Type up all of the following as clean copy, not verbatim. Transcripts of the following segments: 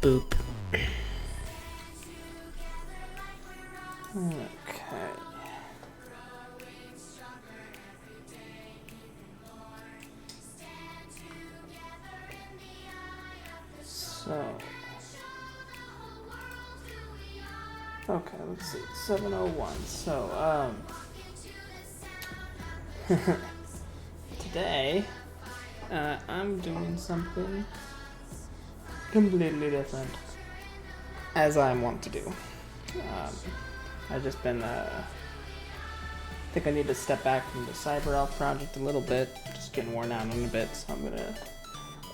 Boop. Okay. So. Okay, let's see. 7:01. So, today, I'm doing something completely different, as I want to do. I've just been, I think I need to step back from the ROUS project a little bit, just getting worn out on a bit, so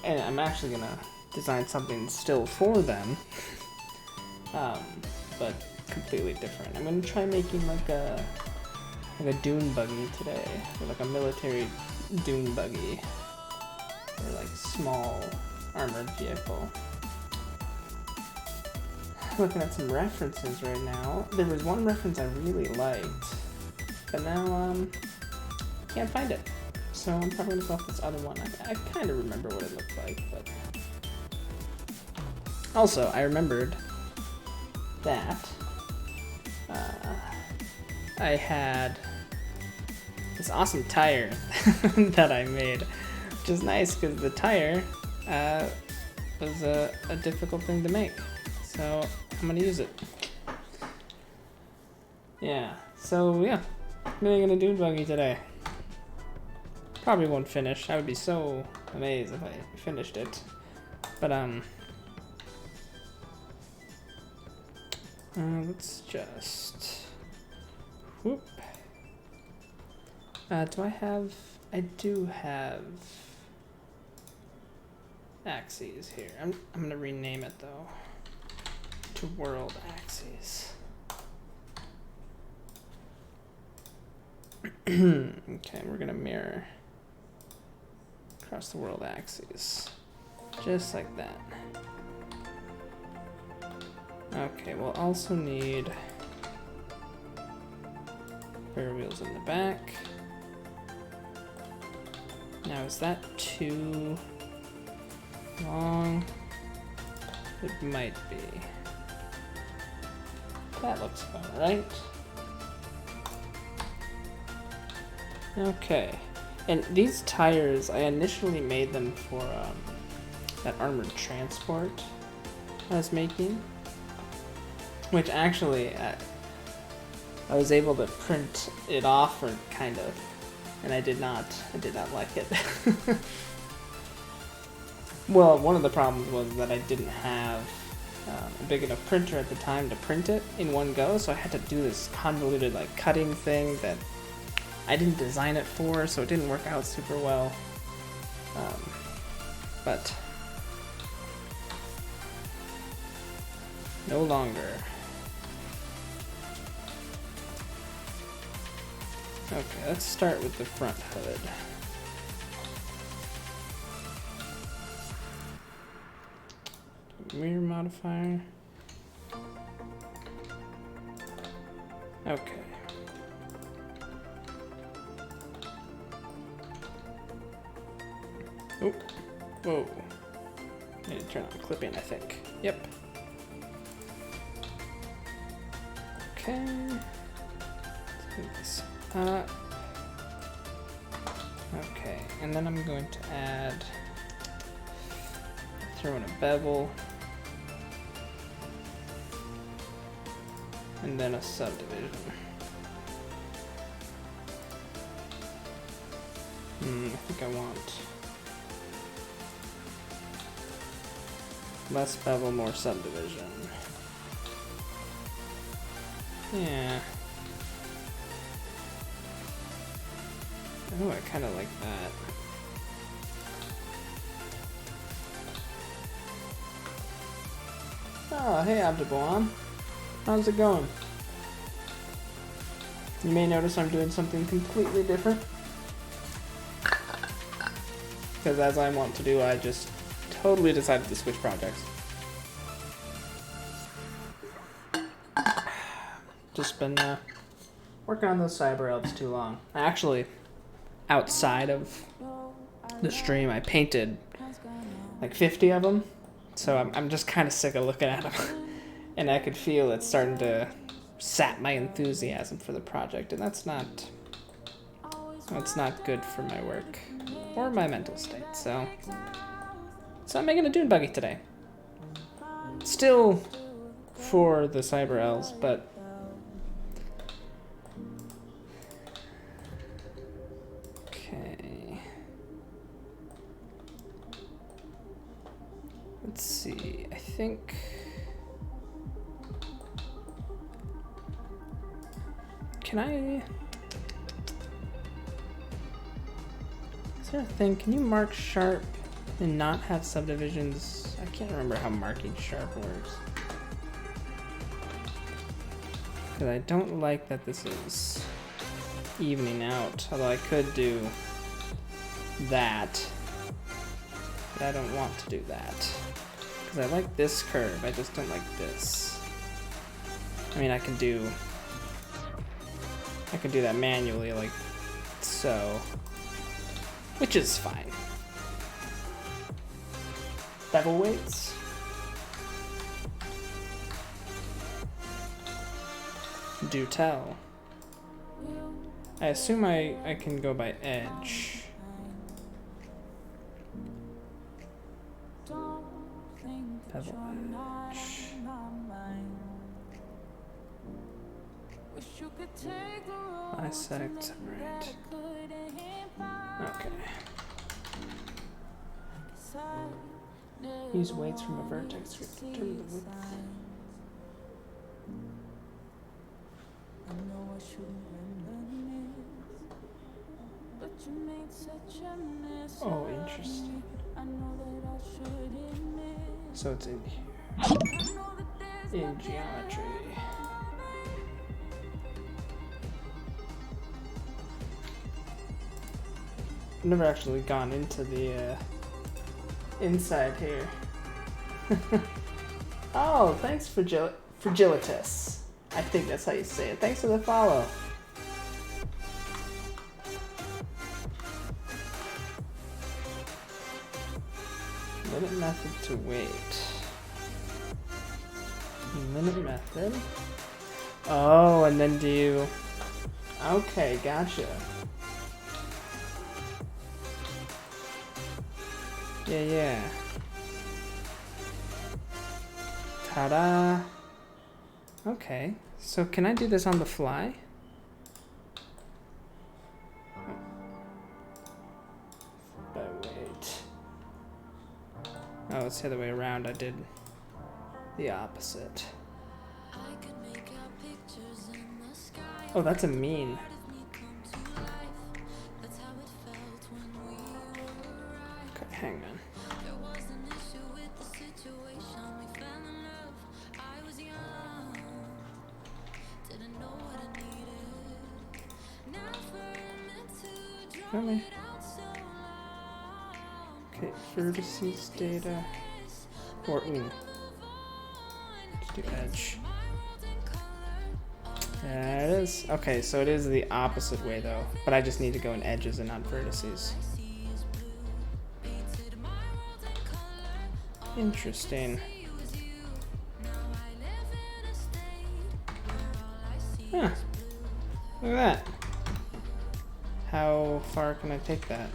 I'm actually gonna design something still for them, but completely different. I'm gonna try making like a dune buggy today, or like a military dune buggy, or like small armored vehicle. Looking at some references right now. There was one reference I really liked, but now can't find it. So I'm probably gonna go off this other one. I kind of remember what it looked like, but also I remembered that I had this awesome tire that I made, which is nice because the tire was a difficult thing to make. So I'm gonna use it. Yeah. So yeah, I'm making a dune buggy today. Probably won't finish. I would be so amazed if I finished it. But let's just whoop. Do I have? I do have axes here. I'm gonna rename it though to world axes. Okay, we're gonna mirror across the world axes, just like that. Okay, we'll also need rear wheels in the back. Now, is that too long? It might be. That looks about right. Okay, and these tires, I initially made them for that armored transport I was making, which actually I was able to print it off, or kind of, and I did not like it. Well, one of the problems was that I didn't have a big enough printer at the time to print it in one go, so I had to do this convoluted like cutting thing that I didn't design it for, so it didn't work out super well. But no longer. Okay, let's start with the front hood. Rear modifier. Okay. Oh, whoa. Need to turn on clipping, I think. Yep. Okay. Let's move this up. Okay, and then I'm going to throw in a bevel. And then a subdivision. I think I want less bevel, more subdivision. Yeah. Oh, I kind of like that. Oh, hey, Abdabon. How's it going? You may notice I'm doing something completely different, because as I want to do, I just totally decided to switch projects. Just been working on those cyber elves too long. Actually, outside of the stream, I painted like 50 of them So I'm just kind of sick of looking at them. And I could feel it starting to sap my enthusiasm for the project. And that's not good for my work or my mental state. So I'm making a dune buggy today. Still for the cyber elves, but okay. Let's see. I think can I? Is there a thing? Can you mark sharp and not have subdivisions? I can't remember how marking sharp works. Because I don't like that this is evening out. Although I could do that. But I don't want to do that. Because I like this curve. I just don't like this. I mean, I can do that manually, like so. Which is fine. Bevel weights. Do tell. I assume I can go by edge. Bevel edge. Bisect, separate. Okay. Use weights from a vertex to determine the width. Oh, interesting. So it's in here. In geometry. I've never actually gone into the inside here. Oh, thanks Fragilitas. I think that's how you say it. Thanks for the follow. Limit method to weight. Limit method. Oh, and then do you... Okay, gotcha. Yeah. Ta-da. Okay, so can I do this on the fly? By weight. Oh, it's the other way around. I did the opposite. Oh, that's a mean. Okay, hang on. Really? Okay, vertices data. Or let's do edge. There it is. Okay, so it is the opposite way though, but I just need to go in edges and not vertices. Interesting. Huh. Look at that. How far can I take that?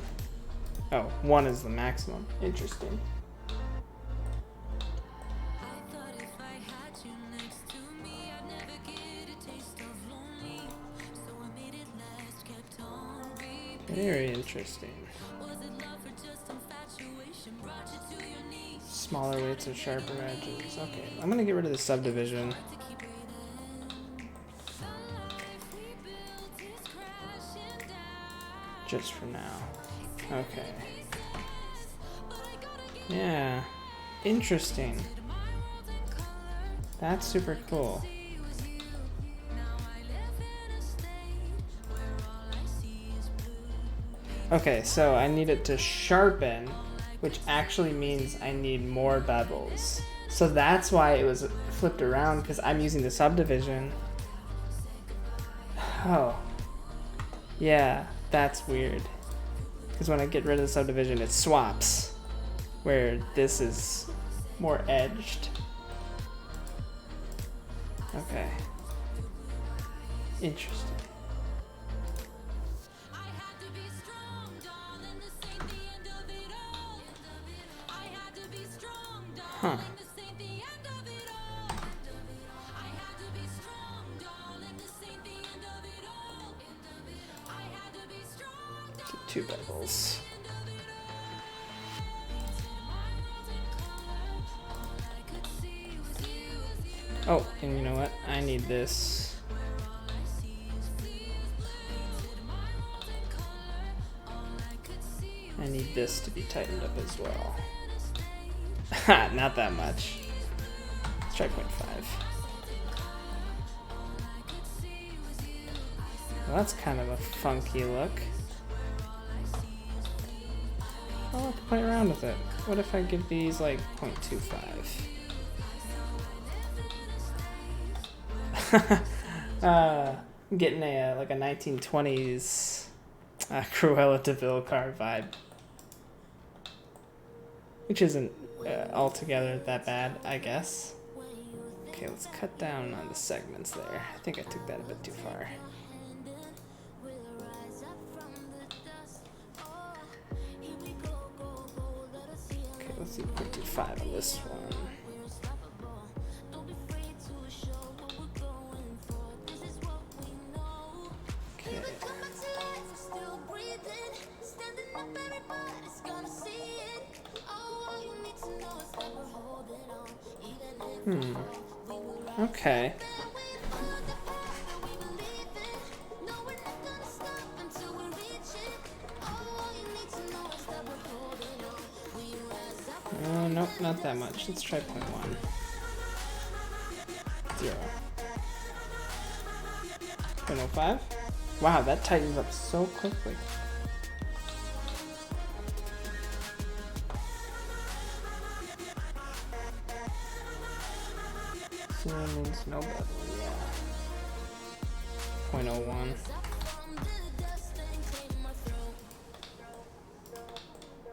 Oh, 1 is the maximum. Interesting. Very interesting. Smaller weights or sharper edges. Okay, I'm gonna get rid of the subdivision. Just for now. Okay. Yeah. Interesting. That's super cool. Okay, so I need it to sharpen, which actually means I need more bevels. So that's why it was flipped around, because I'm using the subdivision. Oh. Yeah, that's weird. Because when I get rid of the subdivision, it swaps. Where this is more edged. Okay. Interesting. Huh. Two bevels. Oh, and you know what? I need this. I need this to be tightened up as well. Not that much. Let's try 0.5. Well, that's kind of a funky look. I'll have to play around with it. What if I give these like 0.25? Getting a like a 1920s Cruella de Vil car vibe, which isn't altogether that bad, I guess. Okay, let's cut down on the segments there. I think I took that a bit too far. Okay, let's do 0.25 on this one. Okay. Nope, not that much. Let's try 0.1. 0. 0.05? Wow, that tightens up so quickly. So that means no bevel, yeah. 0.01.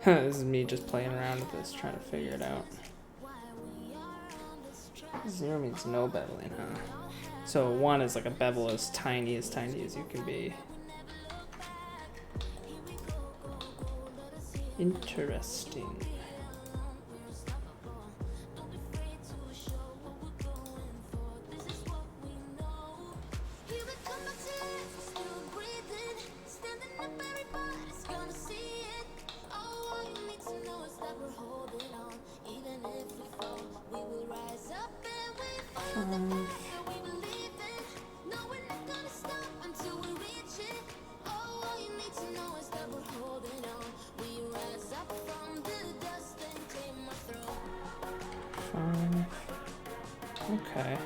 This is me just playing around with this, trying to figure it out. 0 means no beveling, huh? So 1 is like a bevel as tiny as you can be. Interesting. Okay.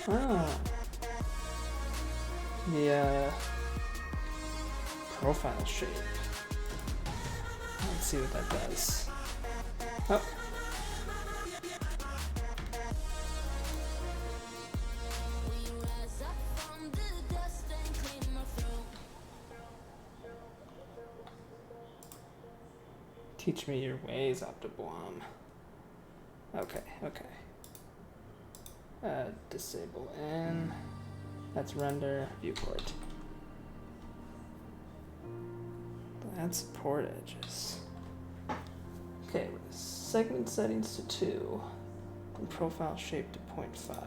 Oh. The profile shape. Let's see what that does. Oh. Teach me your ways, Optiblom. Okay, okay. Disable N. That's render viewport. That's port edges. Okay, segment settings to 2 and profile shape to 0.5.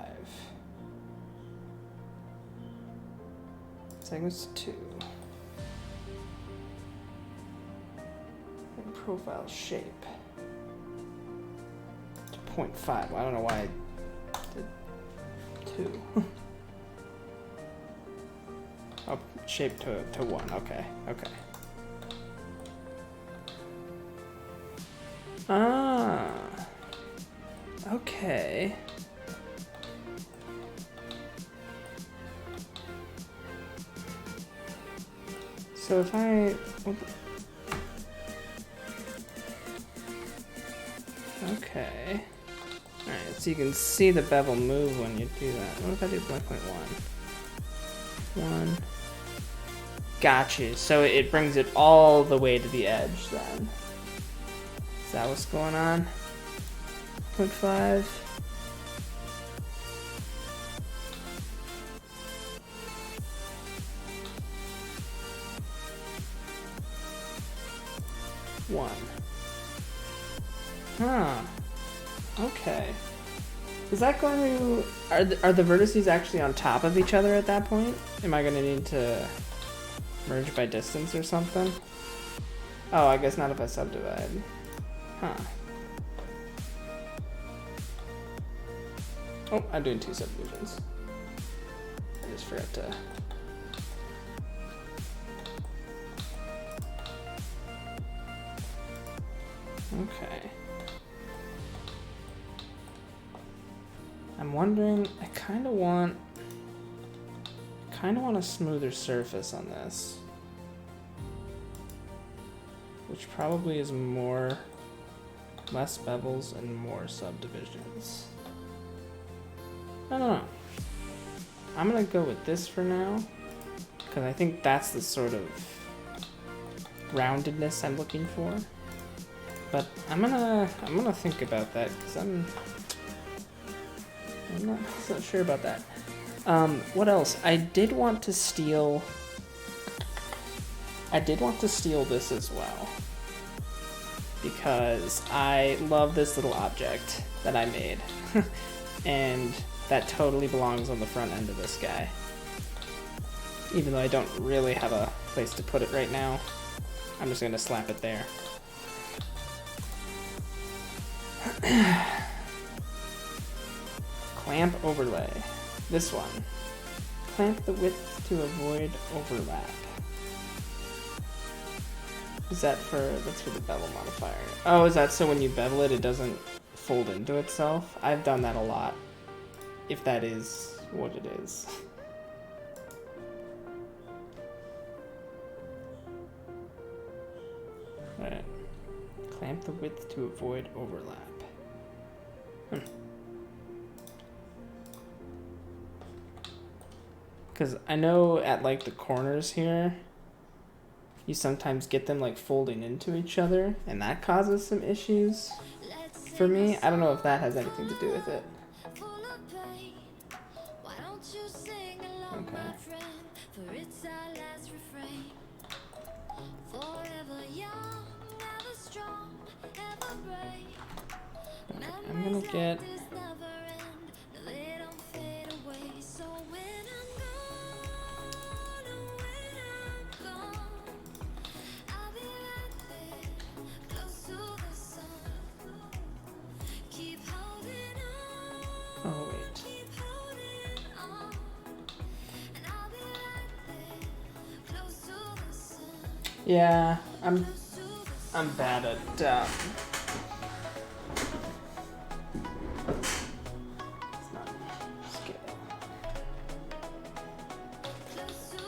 Segments to 2. And profile shape to 0.5. Well, I don't know why I did 2. Oh, shape to 1. Okay, okay. Ah, okay. So if I... Okay. Alright, so you can see the bevel move when you do that. What if I do 0.1? 1. Gotcha. So it brings it all the way to the edge then. Is that what's going on? 0.5. One. Huh. Okay. Is that going to... Are the vertices actually on top of each other at that point? Am I going to need to merge by distance or something? Oh, I guess not if I subdivide. Huh. Oh, I'm doing 2 subdivisions. I just forgot to... Okay. I'm wondering, I kind of want a smoother surface on this. Which probably is less bevels and more subdivisions. I don't know. I'm gonna go with this for now, because I think that's the sort of roundedness I'm looking for. But I'm gonna think about that, because I'm not so sure about that. What else? I did want to steal this as well, because I love this little object that I made, and that totally belongs on the front end of this guy. Even though I don't really have a place to put it right now, I'm just gonna slap it there. Clamp overlay. This one. Clamp the width to avoid overlap. Is that that's for the bevel modifier. Oh, is that so when you bevel it, it doesn't fold into itself? I've done that a lot, if that is what it is. Alright. Clamp the width to avoid overlap. Because I know at like the corners here, you sometimes get them like folding into each other, and that causes some issues for me. I don't know if that has anything to do with it. Okay. I'm gonna get... Oh, wait. Yeah, I'm bad at,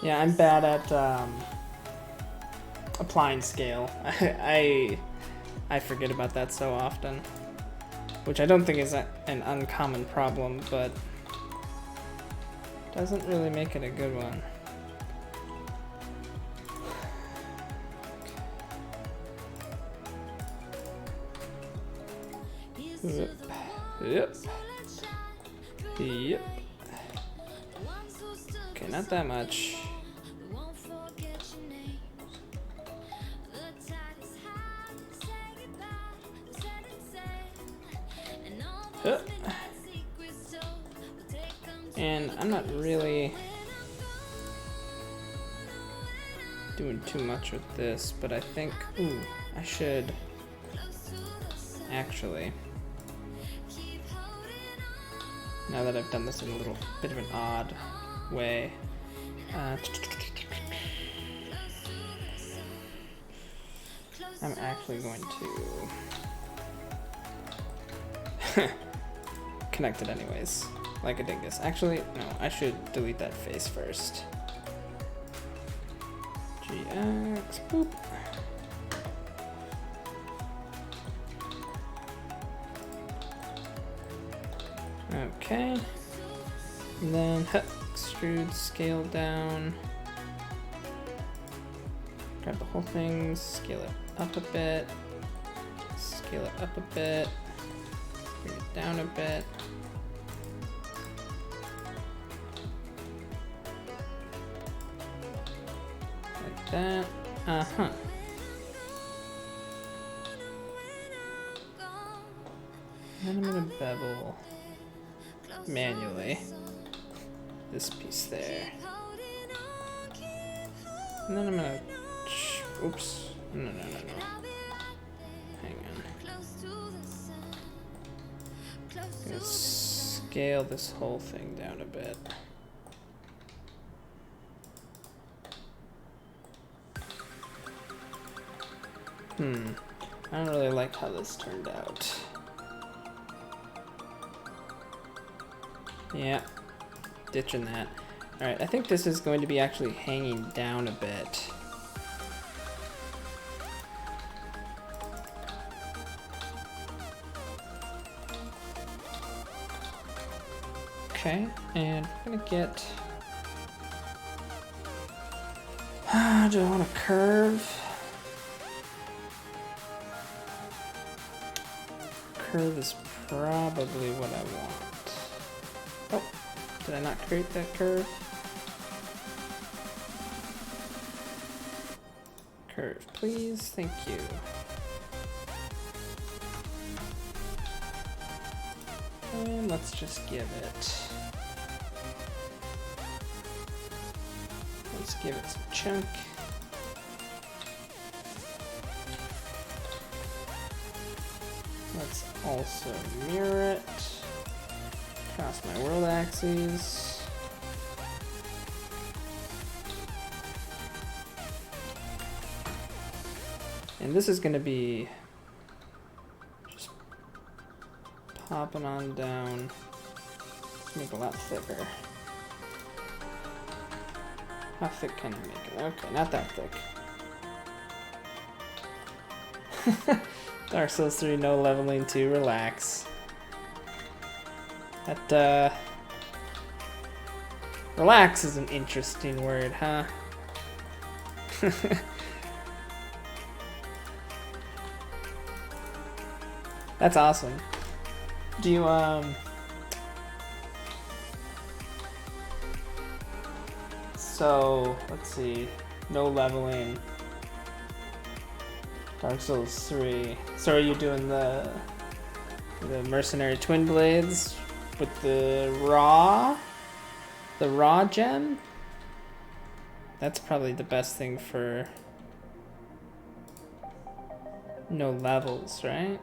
yeah, I'm bad at applying scale. I forget about that so often, which I don't think is an uncommon problem, but doesn't really make it a good one. Yep. Yep. Yep. Okay, not that much. And I'm not really doing too much with this, but I think, ooh, I should actually, now that I've done this in a little bit of an odd way, I'm actually going to connect it anyways, like a dingus. Actually, no, I should delete that face first. GX, boop. Okay. And then extrude, scale down. Grab the whole thing, scale it up a bit. Scale it up a bit. Bring it down a bit. Like that. Uh-huh. And then I'm gonna bevel manually this piece there. And then I'm gonna, oops, no. Hang on. I'm gonna scale this whole thing down a bit. I don't really like how this turned out. Yeah, ditching that. Alright, I think this is going to be actually hanging down a bit. Okay, and I'm gonna get... do I want a curve? Curve is probably what I want. Oh, did I not create that curve? Curve, please. Thank you. And let's just give it... Let's give it some chunk. Let's also mirror it across my world axes. And this is going to be just popping on down, make it a lot thicker. How thick can I make it? Okay, not that thick. Dark Souls 3, no leveling 2, relax. That, relax is an interesting word, huh? That's awesome. Do you, so, let's see, no leveling. Dark Souls 3. So are you doing the mercenary twin blades with the raw gem? That's probably the best thing for no levels, right?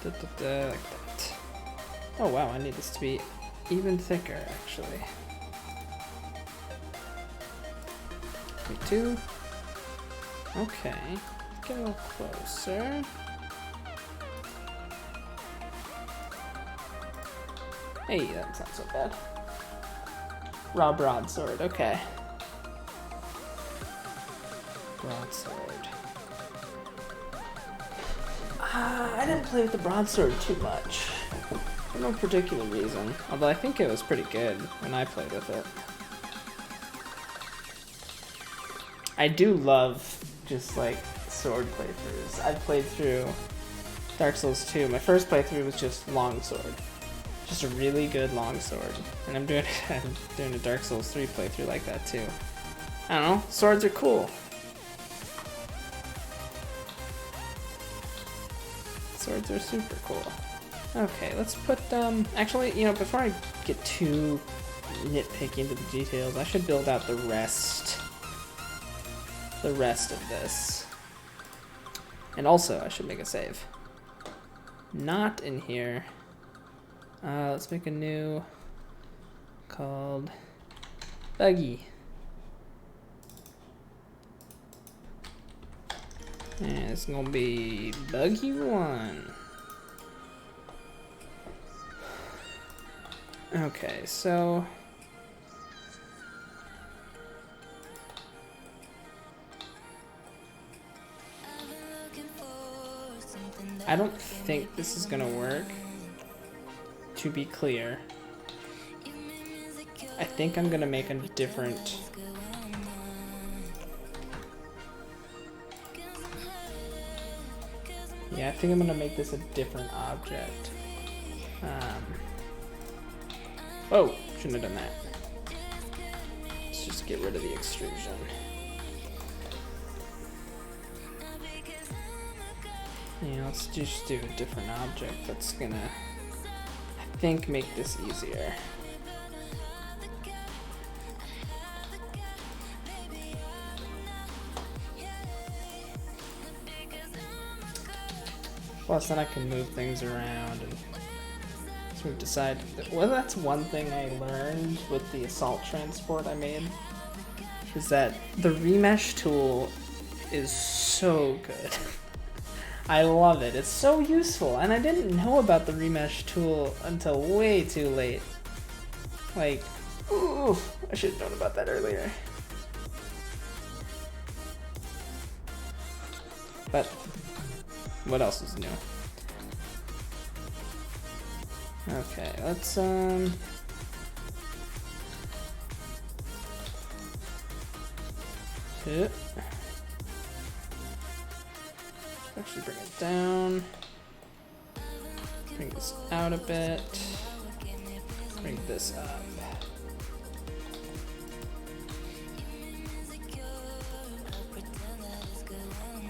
Like that. Oh wow, I need this to be even thicker, actually. Me too. Okay, get a little closer. Hey, that's not so bad. Raw broadsword, okay. Broadsword. I didn't play with the broadsword too much. For no particular reason. Although I think it was pretty good when I played with it. I do love just like sword playthroughs. I've played through Dark Souls 2. My first playthrough was just longsword. Just a really good longsword. And I'm doing a Dark Souls 3 playthrough like that too. I don't know, swords are cool. Swords are super cool. Okay, let's put, actually, you know, before I get too nitpicky into the details, I should build out the rest of this. And also, I should make a save. Not in here. Let's make a new, called Buggy. And it's gonna be Buggy 1. Okay, so I don't think this is gonna work, to be clear. I think I'm gonna make a different... Yeah, I think I'm gonna make this a different object. Oh, shouldn't have done that. Let's just get rid of the extrusion. Yeah, let's just do a different object that's gonna, I think, make this easier. Plus, then I can move things around and sort of decide. Well, that's one thing I learned with the assault transport I made, is that the remesh tool is so good. I love it. It's so useful, and I didn't know about the remesh tool until way too late. Like, ooh, I should have known about that earlier. But what else is new? Okay, let's actually bring it down. Bring this out a bit. Bring this up.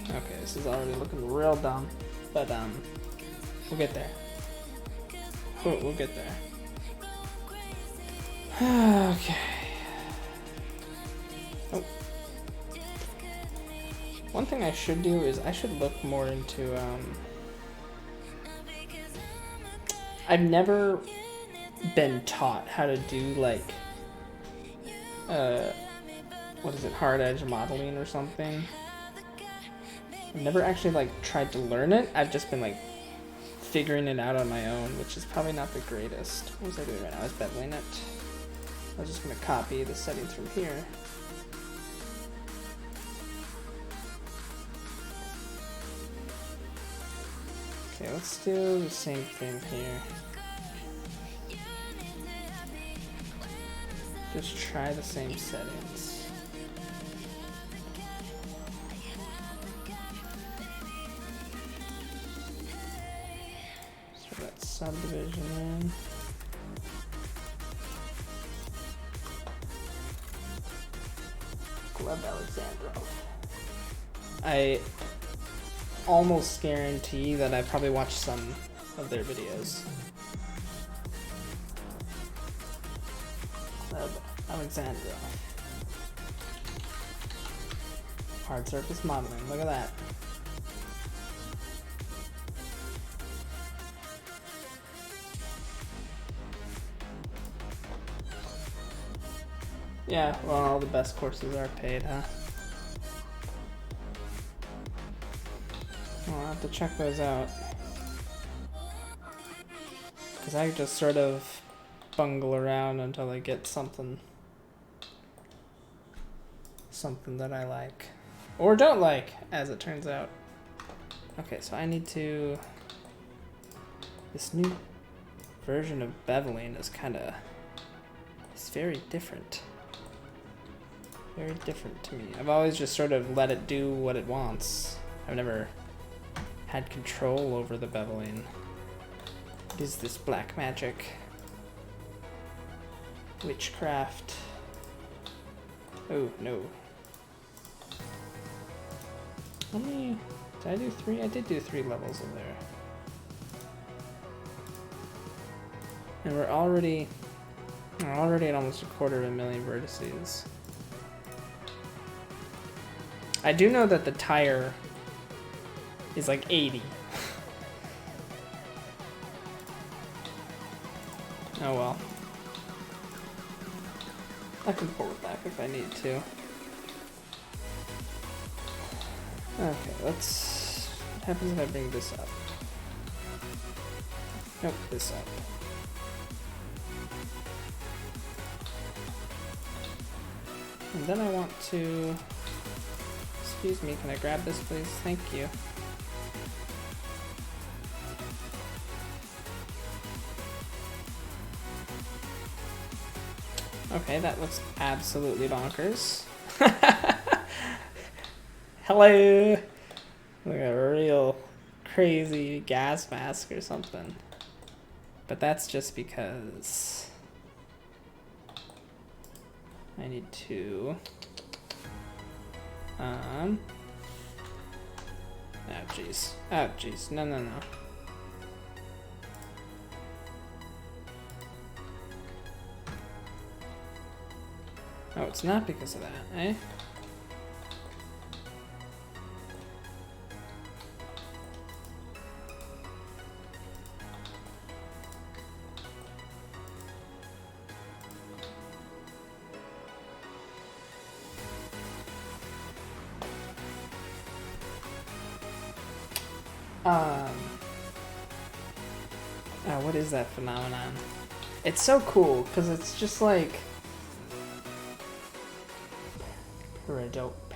Okay, this is already looking real dumb, but we'll get there. We'll get there. Okay. Oh. One thing I should do is I should look more into I've never been taught how to do like what is it, hard edge modeling or something. I've never actually like tried to learn it. I've just been like figuring it out on my own, which is probably not the greatest. What was I doing right now? I was beveling it. I was just gonna copy the settings from here. Okay, let's do the same thing here. Just try the same settings. Subdivision in. Gleb Alexandrov. I almost guarantee that I probably watched some of their videos. Gleb Alexandrov. Hard surface modeling. Look at that. Yeah, well, all the best courses are paid, huh? Well, I'll have to check those out. Because I just sort of bungle around until I get something that I like. Or don't like, as it turns out. Okay, so I need to... This new version of beveling is kind of... It's very different. Very different to me. I've always just sort of let it do what it wants. I've never had control over the beveling. What is this black magic? Witchcraft. Oh, no. How many? Did I do 3? I did do 3 levels in there. And we're already at almost 250,000 vertices. I do know that the tire is like 80. Oh well. I can pull it back if I need to. Okay, let's... What happens if I bring this up? Nope, this up. And then I want to... Excuse me, can I grab this please? Thank you. Okay, that looks absolutely bonkers. Hello! Like a real crazy gas mask or something. But that's just because I need to oh jeez. Oh jeez. No. Oh, it's not because of that, eh? What is that phenomenon? It's so cool because it's just like peridola.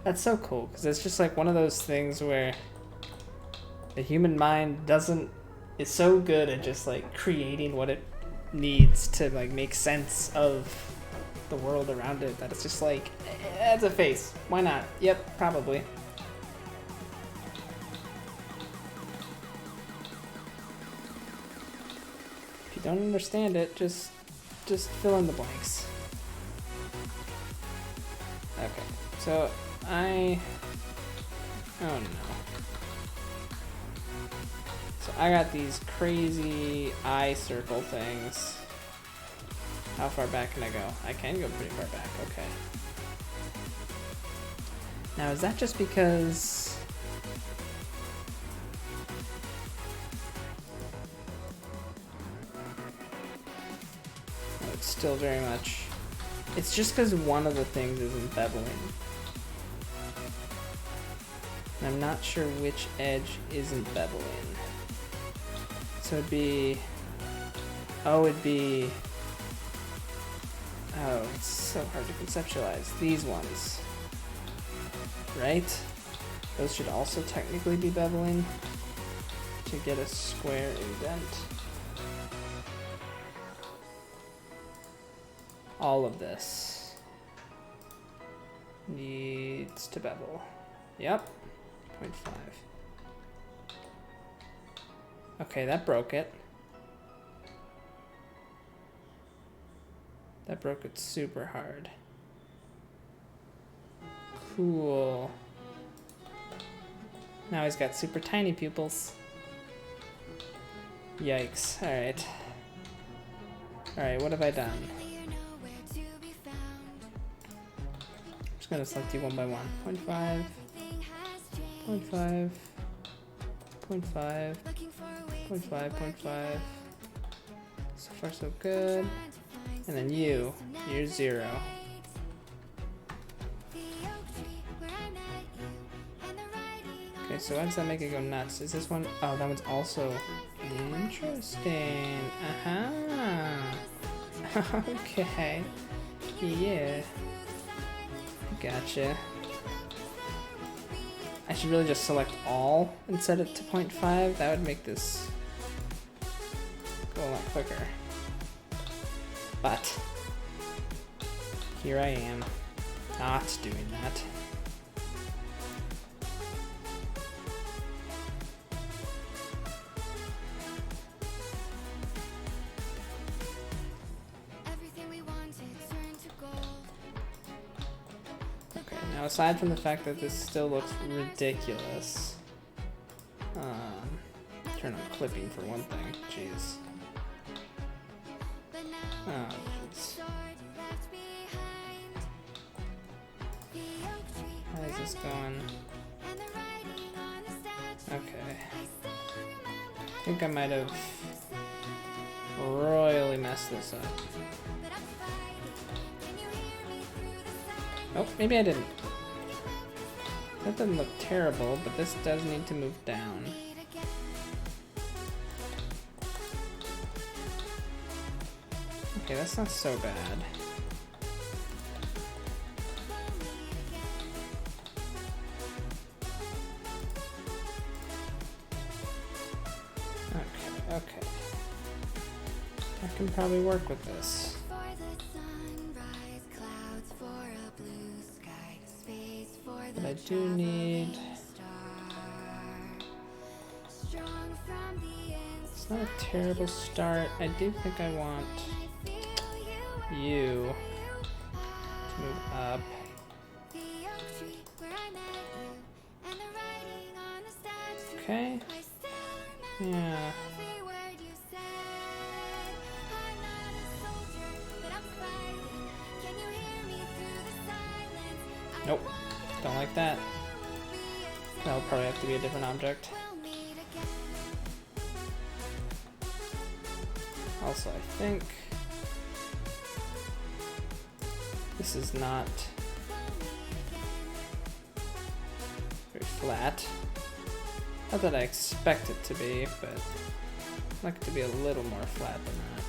That's so cool because it's just like one of those things where the human mind is so good at just like creating what it needs to like make sense of the world around it that it's just like, it's a face. Why not? Yep, probably. If you don't understand it, just fill in the blanks. Okay, so oh no. So I got these crazy eye circle things. How far back can I go? I can go pretty far back, okay. Now is that just because it's still very much, it's just because one of the things isn't beveling. And I'm not sure which edge isn't beveling. So it'd be, oh, it's so hard to conceptualize. These ones, right? Those should also technically be beveling to get a square indent. All of this needs to bevel. Yep, 0.5. Okay, that broke it. That broke it super hard. Cool. Now he's got super tiny pupils. Yikes. Alright. Alright, what have I done? I'm just gonna select you one by one. 0.5. 0.5. 0.5. 0.5. 0.5. So far so good. And then you're 0. Okay, so why does that make it go nuts? Is this one? Oh, that one's also interesting. Okay. Yeah. Gotcha. I should really just select all and set it to 0.5. That would make this go a lot quicker. But here I am, not doing that. Okay, now aside from the fact that this still looks ridiculous, turn on clipping for one thing, jeez. Oh, jeez. How is this going? Okay. I think I might have royally messed this up. Oh, maybe I didn't. That doesn't look terrible, but this does need to move down. Okay, that's not so bad. Okay. I can probably work with this. But I do need... It's not a terrible start. I do think I want you to move up. Okay. Yeah. Nope. Don't like that. That'll probably have to be a different object. Also, I think this is not very flat. Not that I expect it to be, but I'd like it to be a little more flat than that.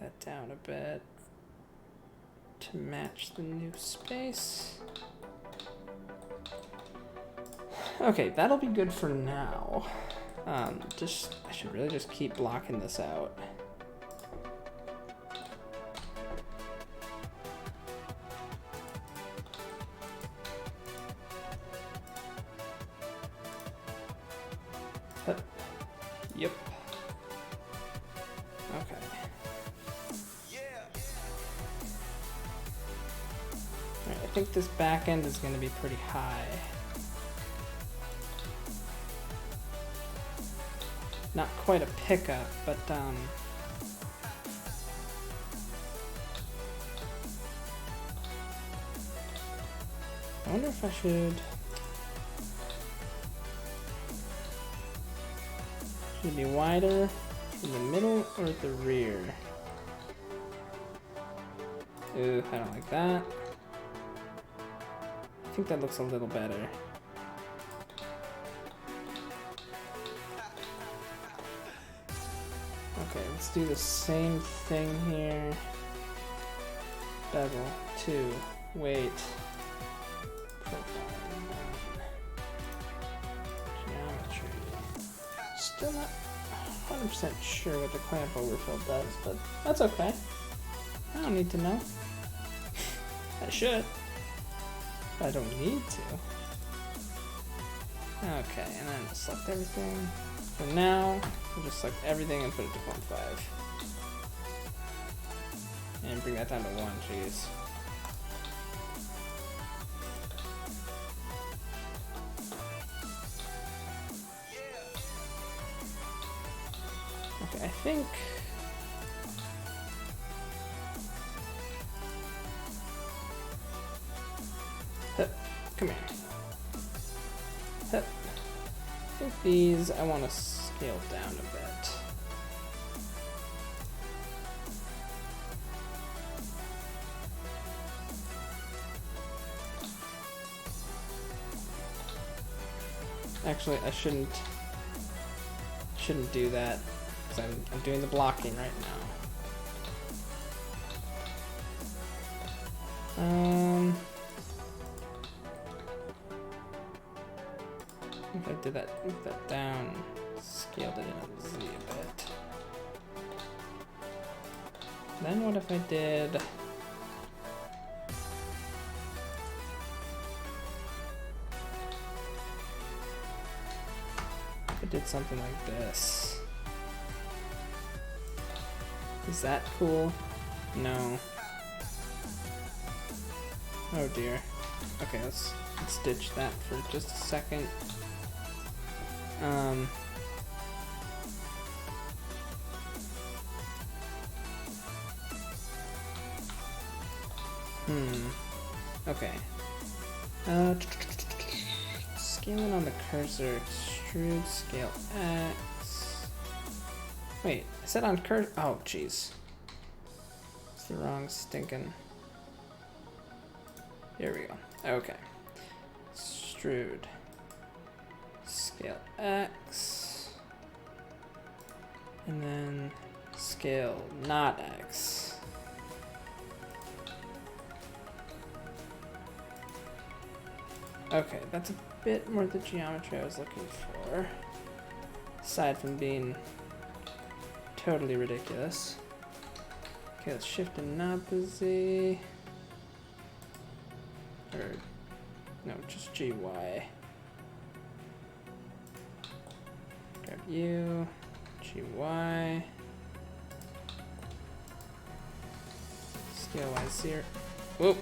That down a bit to match the new space. Okay, that'll be good for now. I should really just keep blocking this out. Yep. Okay. Alright, I think this back end is going to be pretty high. Not quite a pickup, but I wonder if I should it be wider in the middle or at the rear? Ooh, I don't like that. I think that looks a little better. Okay, let's do the same thing here. Bevel, 2, weight, profile, 1, geometry. Still not 100% sure what the clamp overfill does, but that's okay. I don't need to know. I should. But I don't need to. Okay, and then select everything. For now, we'll just select everything and put it to 0.5. And bring that down to 1, jeez. Okay, I think... Come here. Hup. I think these I want to scale down a bit. Actually, I shouldn't do that because I'm doing the blocking right now. If I did that, move that down, scaled it in a Z a bit. Then what if I did... I did something like this. Is that cool? No. Oh dear. Okay, let's ditch that for just a second. Okay. Scaling on the cursor, extrude, scale X. Wait, I said on cursor. Oh, jeez. It's the wrong stinking. Here we go. Okay. Extrude. Scale X. And then scale not X. Okay, that's a bit more the geometry I was looking for. Aside from being totally ridiculous. Okay, let's shift and not the Z. Or, no, just GY. Grab U, GY. Scale Y0. Whoop!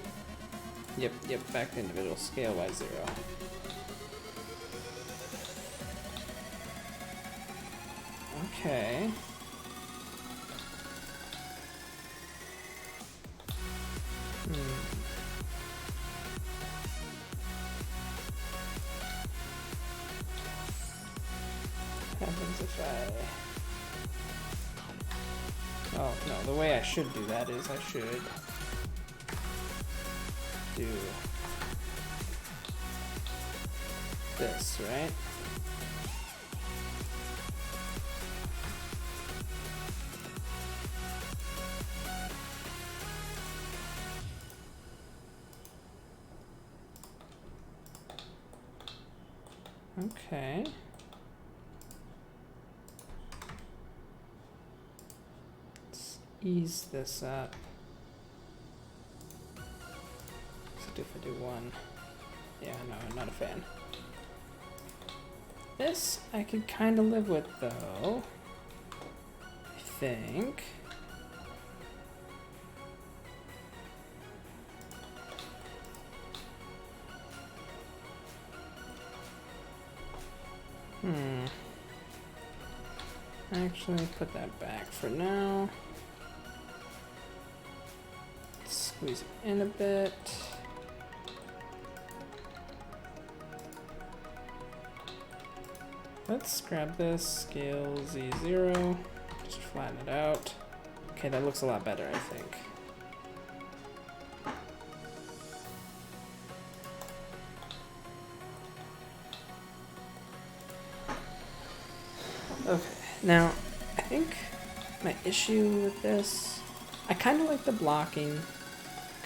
Yep, back to individual. Scale Y0. Okay. What happens if I... Oh, no, the way I should do that is I should do this, right? Okay. Let's ease this up. So if I do one, yeah, no, I'm not a fan. This I could kind of live with though, I think. Actually, put that back for now. Squeeze it in a bit. Let's grab this, scale Z0, just flatten it out. Okay, that looks a lot better, I think. Okay, now, I think my issue with this, I kind of like the blocking,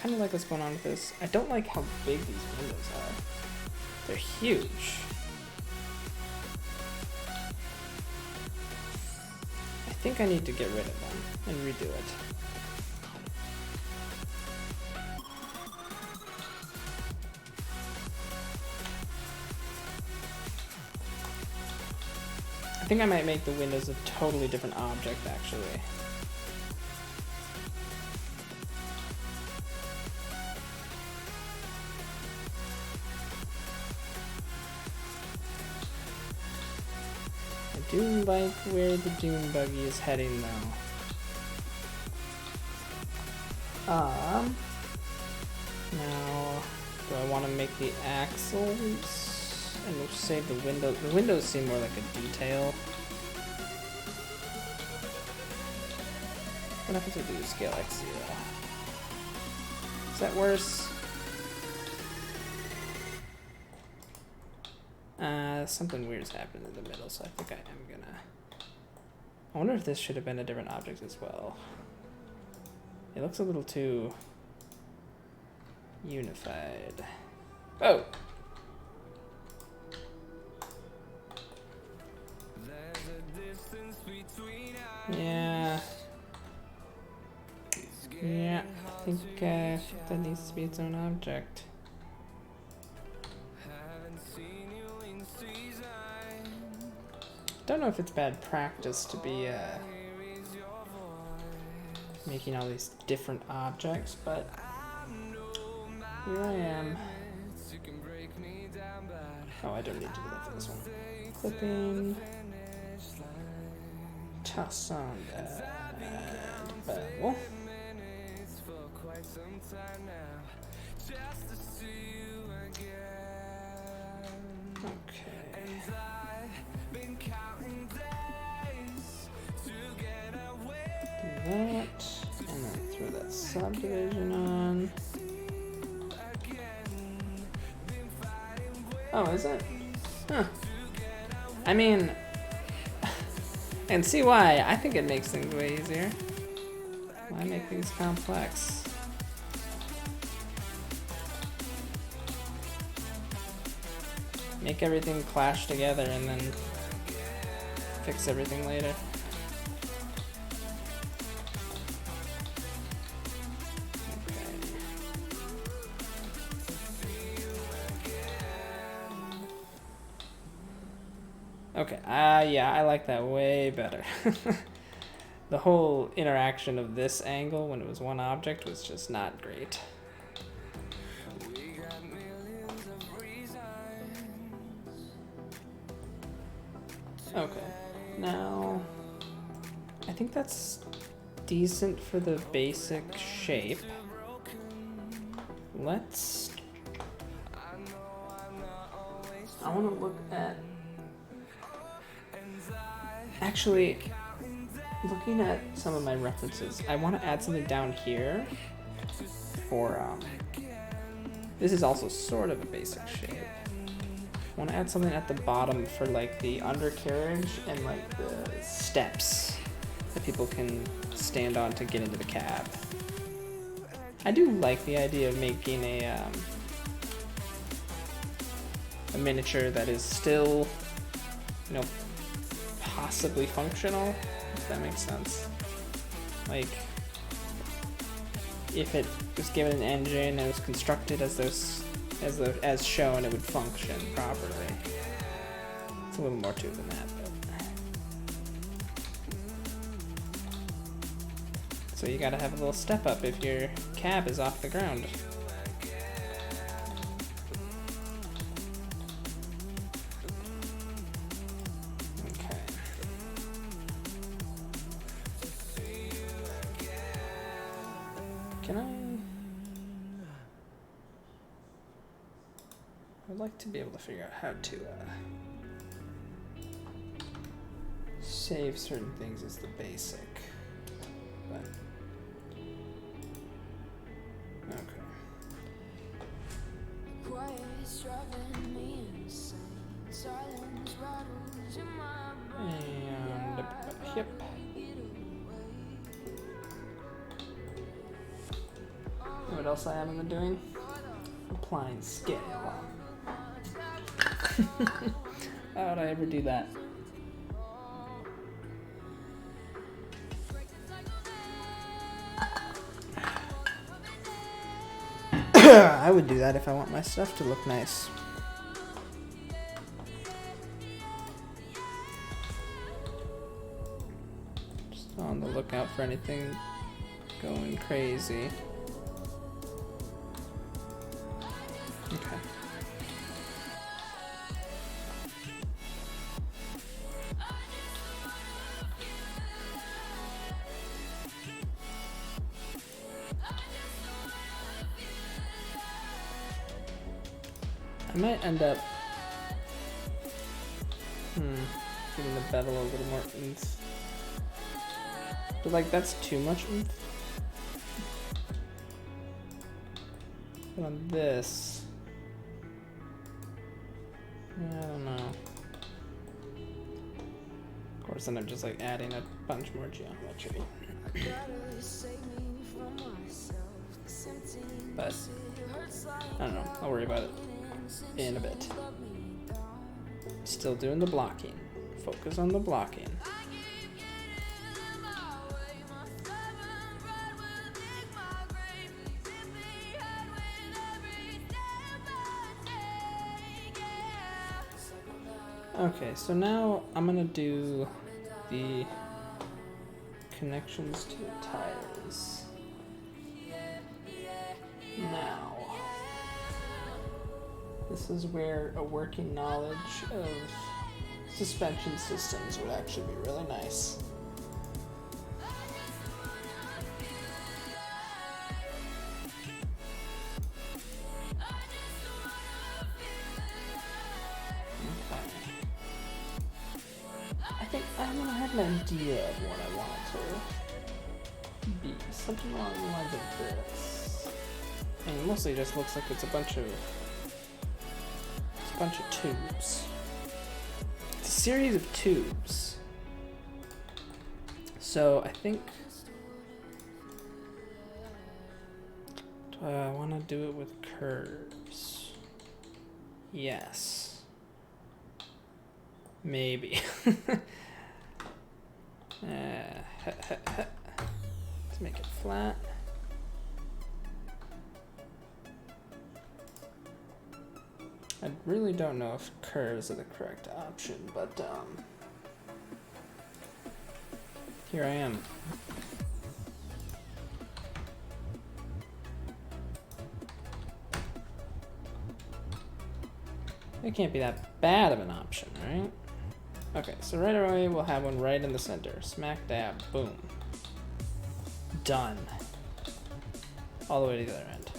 kind of like what's going on with this. I don't like how big these windows are. They're huge. I think I need to get rid of them and redo it. I think I might make the windows a totally different object, actually. I do like where the dune buggy is heading, though. Now, do I want to make the axles? And we'll save the windows. The windows seem more like a detail. What happens if we do scale X0? Is that worse? Something weird's happened in the middle, so I think I am gonna... I wonder if this should have been a different object as well. It looks a little too unified. Oh! Yeah. Yeah, I think that needs to be its own object. Don't know if it's bad practice to be making all these different objects, but here I am. Oh, I don't need to do that for this one. Clipping. Toss on and bevel. Okay. Do that, and then throw that subdivision on. Oh, is it? Huh. I mean, and see why. I think it makes things way easier. Why make things complex? Make everything clash together and then fix everything later. Okay, yeah, I like that way better. The whole interaction of this angle when it was one object was just not great. Okay, now I think that's decent for the basic shape. Let's... I want to look at... Actually, looking at some of my references, I want to add something down here for, this is also sort of a basic shape. I want to add something at the bottom for like the undercarriage and like the steps that people can stand on to get into the cab. I do like the idea of making a miniature that is still, you know, possibly functional, if that makes sense. Like, if it was given an engine and was constructed as shown, it would function properly. It's a little more to it than that, but... So you gotta have a little step up if your cab is off the ground. I'd like to be able to figure out how to save certain things as the basic, but okay. And yep. What else I haven't been doing? Applying scale. How would I ever do that? I would do that if I want my stuff to look nice. Just on the lookout for anything going crazy. Okay. I might end up giving the bevel a little more oomph. But like that's too much oomph. But on this, I don't know. Of course, then I'm just like adding a bunch more geometry. But I don't know. I'll worry about it in a bit. Still doing the blocking. Focus on the blocking. Okay, so now I'm gonna do the connections to the tires. Now, this is where a working knowledge of suspension systems would actually be really nice. An idea of what I want it to be. Something along the lines of this. And it mostly just looks like it's a bunch of tubes. It's a series of tubes. So I think do I want to do it with curves? Yes. Maybe. Let's make it flat. I really don't know if curves are the correct option, but here I am. It can't be that bad of an option, right? Okay, so right away we'll have one right in the center. Smack dab, boom. Done. All the way to the other end.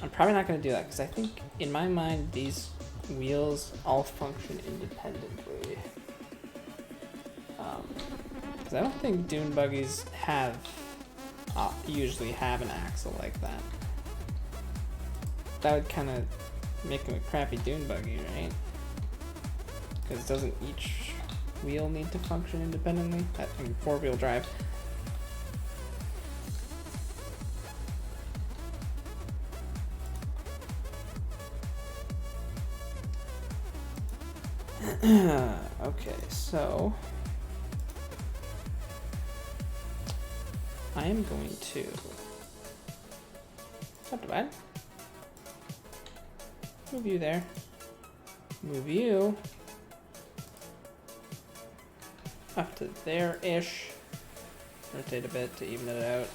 I'm probably not going to do that because I think in my mind these wheels all function independently. Because I don't think dune buggies usually have an axle like that. That would kind of make them a crappy dune buggy, right? Because doesn't each wheel need to function independently? I mean, four-wheel drive. Okay, so I am going to subdivide. Move you there. Move you up to there-ish. Rotate a bit to even it out.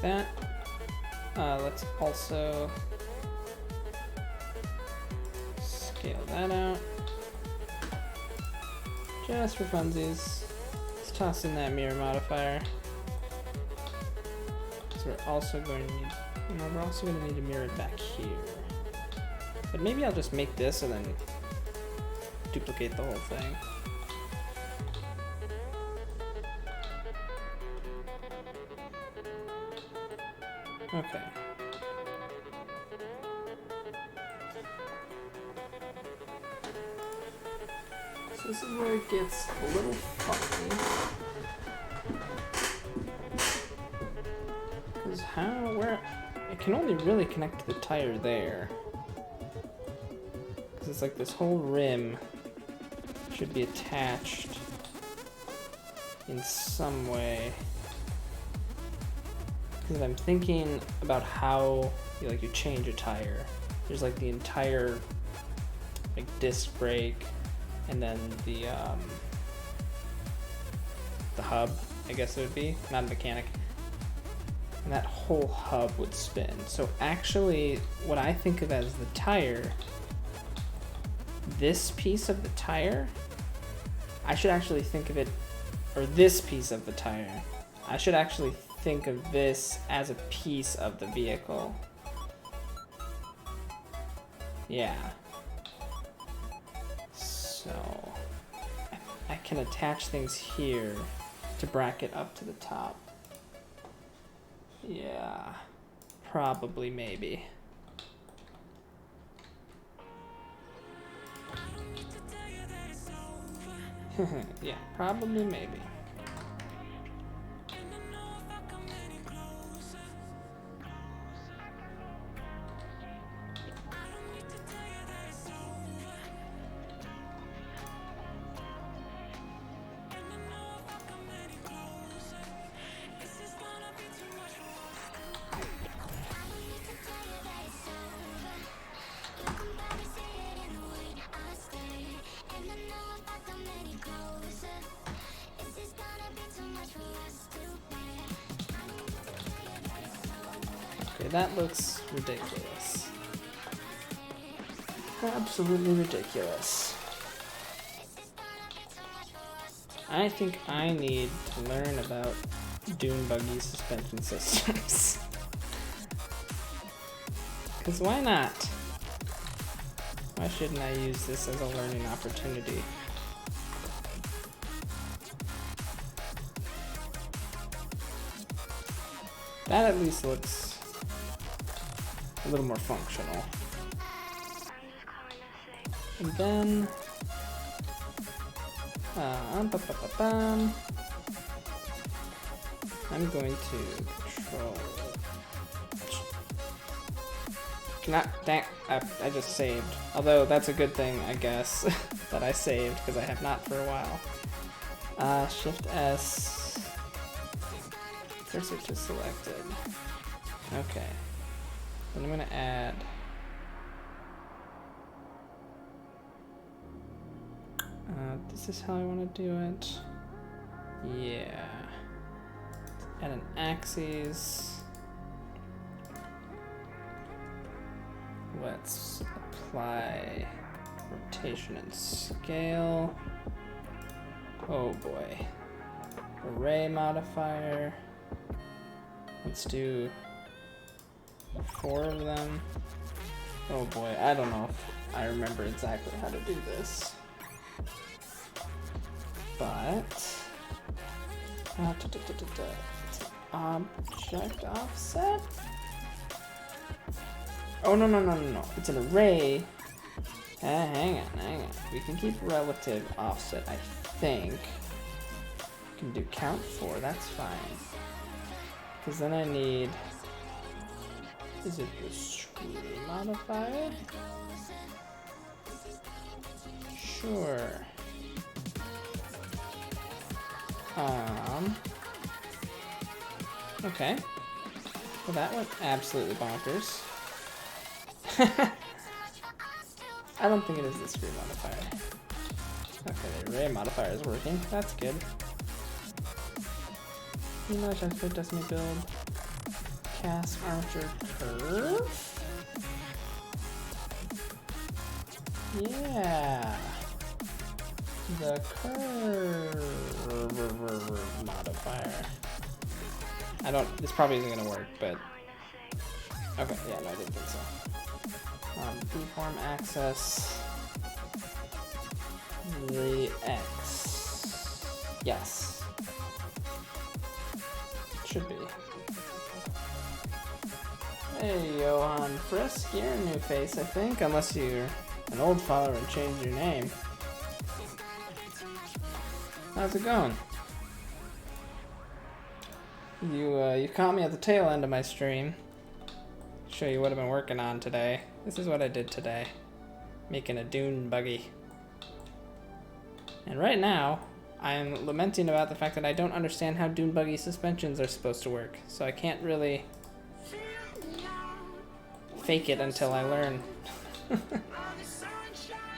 That. Let's also scale that out. Just for funsies. Let's toss in that mirror modifier. So we're also going to need, we're also going to need to mirror it back here. But maybe I'll just make this and then duplicate the whole thing. Okay. So this is where it gets a little funky. Because it can only really connect to the tire there. Because it's like this whole rim should be attached in some way. Because I'm thinking about how you change a tire. There's like the entire disc brake, and then the hub, I guess it would be, not a mechanic. And that whole hub would spin. So actually, what I think of as the tire, this piece of the tire, I should actually think of it, or this piece of the tire, I should actually think of this as a piece of the vehicle. Yeah. So I can attach things here to bracket up to the top. Yeah, probably, maybe. Yeah, probably, maybe. Okay, that looks ridiculous. Absolutely ridiculous. I think I need to learn about dune buggy suspension systems. Because why not? Why shouldn't I use this as a learning opportunity? That at least looks a little more functional. And then I'm going to Dang, I just saved. Although that's a good thing, I guess, that I saved, because I have not for a while. Shift S. Cursor to selected. Okay. Then I'm gonna add. This is how I want to do it. Yeah. Add an axis. Let's apply rotation and scale. Oh boy. Array modifier. Let's do 4 of them. Oh boy, I don't know if I remember exactly how to do this. But it's object offset. Oh no! It's an array. Hang on. We can keep relative offset, I think. We can do count 4. That's fine. Because then I need. Is it the screw modifier? Sure. Okay. Well, that went absolutely bonkers. I don't think it is the screw modifier. Okay, the array modifier is working. That's good. Image output doesn't build. Cast armature curve. Yeah. The curve modifier. This probably isn't gonna work, but okay, yeah, no, I didn't think so. Freeform access 3x. Yes. Should be. Hey, Johan Frisk, you're a new face, I think, unless you're an old follower and changed your name. How's it going? You caught me at the tail end of my stream. Show you what I've been working on today. This is what I did today. Making a dune buggy. And right now, I'm lamenting about the fact that I don't understand how dune buggy suspensions are supposed to work. So I can't really fake it until I learn.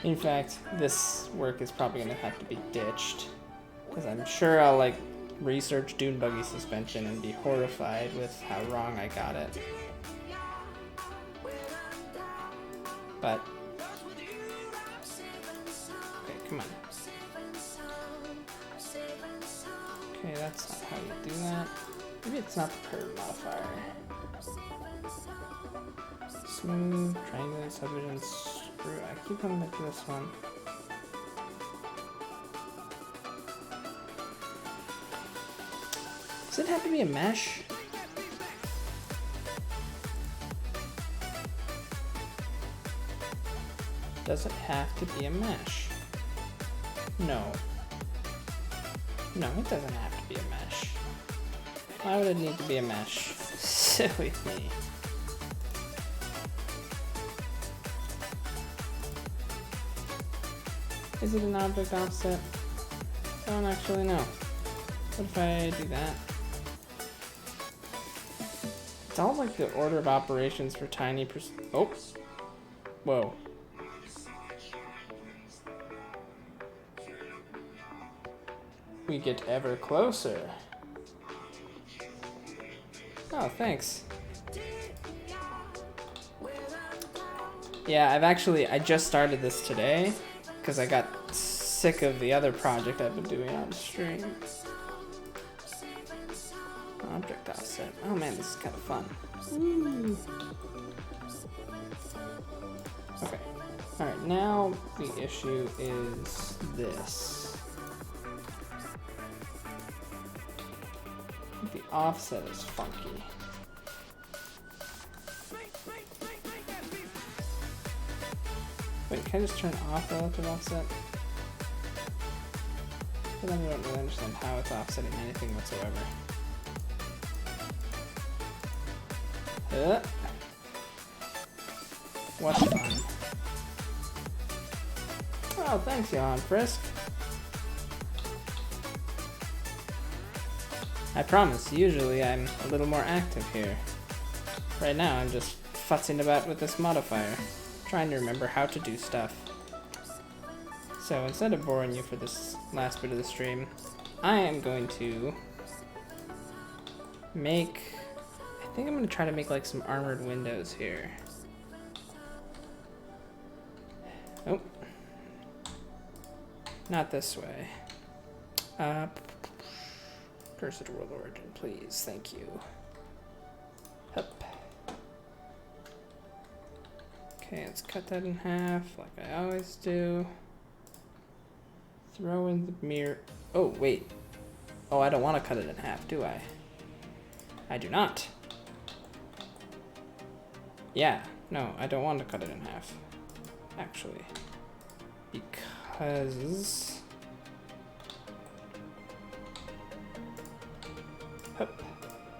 In fact, this work is probably gonna have to be ditched. Because I'm sure I'll like research dune buggy suspension and be horrified with how wrong I got it. But okay, come on. Okay, that's not how you do that. Maybe it's not the curve modifier. Smooth, triangular subdivision, screw. I keep coming back to this one. Does it have to be a mesh? Does it have to be a mesh? No. No, it doesn't have to be a mesh. Why would it need to be a mesh? Silly me. Is it an object offset? I don't actually know. What if I do that? It's all like the order of operations for tiny oh. Whoa. We get ever closer. Oh, thanks. Yeah, I just started this today because I got sick of the other project I've been doing on stream. Object offset. Oh man, this is kind of fun. Woo. Okay. Alright, now the issue is this. The offset is funky. Wait, can I just turn off relative offset? But then I don't really understand how it's offsetting anything whatsoever. What fun. Oh, thanks, Johan Frisk. I promise, usually I'm a little more active here. Right now, I'm just futzing about with this modifier, trying to remember how to do stuff. So instead of boring you for this last bit of the stream, I am going to make... I think I'm going to try to make like some armored windows here. Oh. Not this way. Cursed World Origin, please. Thank you. Hup. Okay, let's cut that in half like I always do. Throw in the mirror. Oh, wait. Oh, I don't want to cut it in half, do I? I do not. Yeah, no, I don't want to cut it in half. Actually. Because... Hup.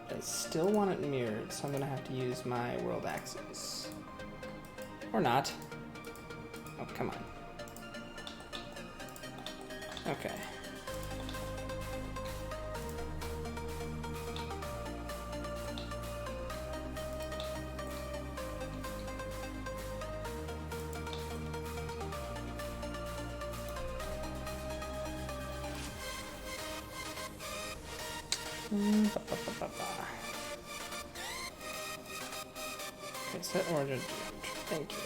I still want it mirrored, so I'm gonna have to use my world axis. Or not. Oh, come on. Okay. Okay, set origin. Thank you.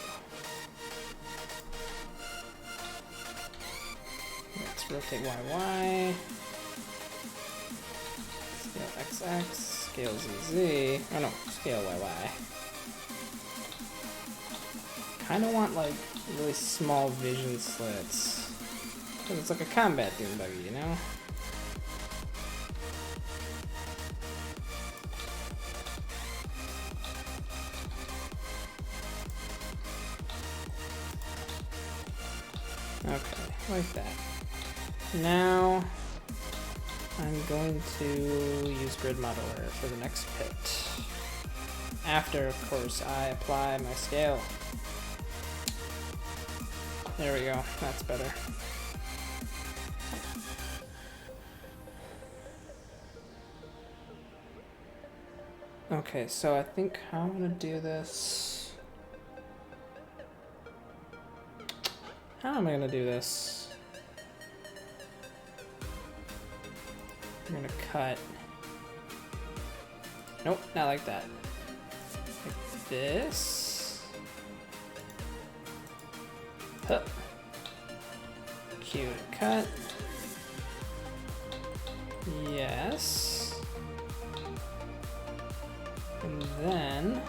Let's rotate YY. Scale XX. Scale ZZ. Oh no, scale YY. Kinda want like really small vision slits. Cause it's like a combat dune buggy, you know? Okay, like that. Now, I'm going to use Grid Modeler for the next pit. After, of course, I apply my scale. There we go, that's better. Okay, so I think how I'm gonna do this... How am I gonna do this? I'm gonna cut. Nope, not like that. Like this. Hup. Q to cut. Yes. And then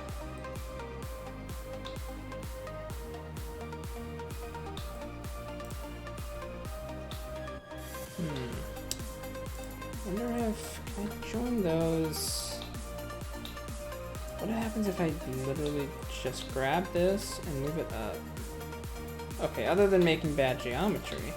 wonder if I join those. What happens if I literally just grab this and move it up? Okay, other than making bad geometry.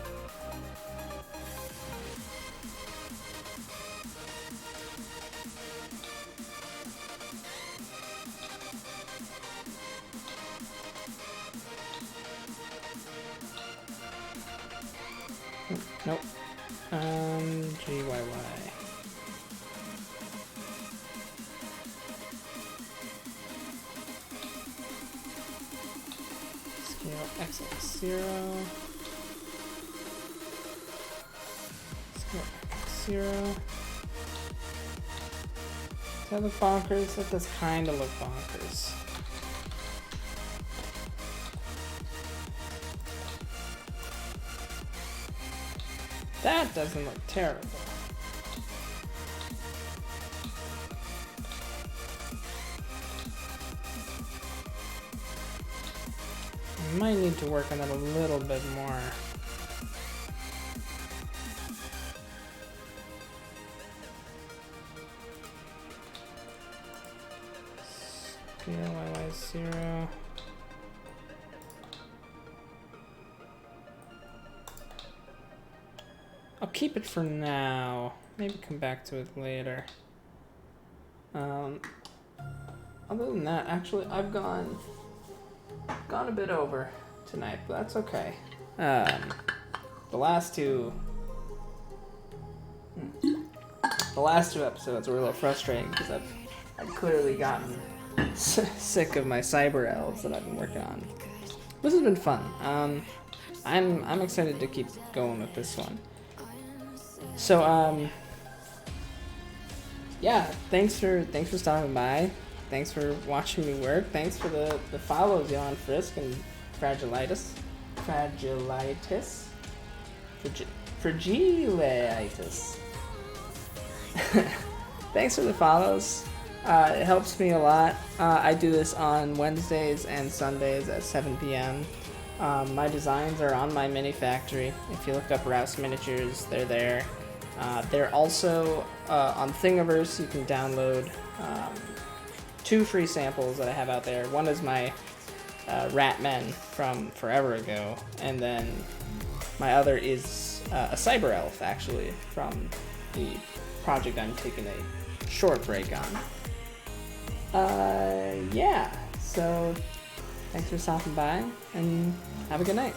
Nope. GYY. Scale XX0. Scale X0. Does that look bonkers? That does kind of look bonkers. That doesn't look terrible. I might need to work on that a little bit more. Scale YY0. I'll keep it for now. Maybe come back to it later. Other than that, actually, I've gone gone a bit over tonight, but that's okay. The last two episodes were a little frustrating because I've clearly gotten sick of my cyber elves that I've been working on. This has been fun. I'm excited to keep going with this one. So yeah, thanks for stopping by. Thanks for watching me work. Thanks for the follows, Yon Frisk and Fragilitis. Thanks for the follows. It helps me a lot. I do this on Wednesdays and Sundays at 7 p.m. My designs are on my mini factory. If you look up ROUS miniatures, they're there. They're also on Thingiverse. You can download 2 free samples that I have out there. One is my Ratmen from forever ago, and then my other is a Cyber Elf, actually, from the project I'm taking a short break on. Yeah, so thanks for stopping by, and have a good night.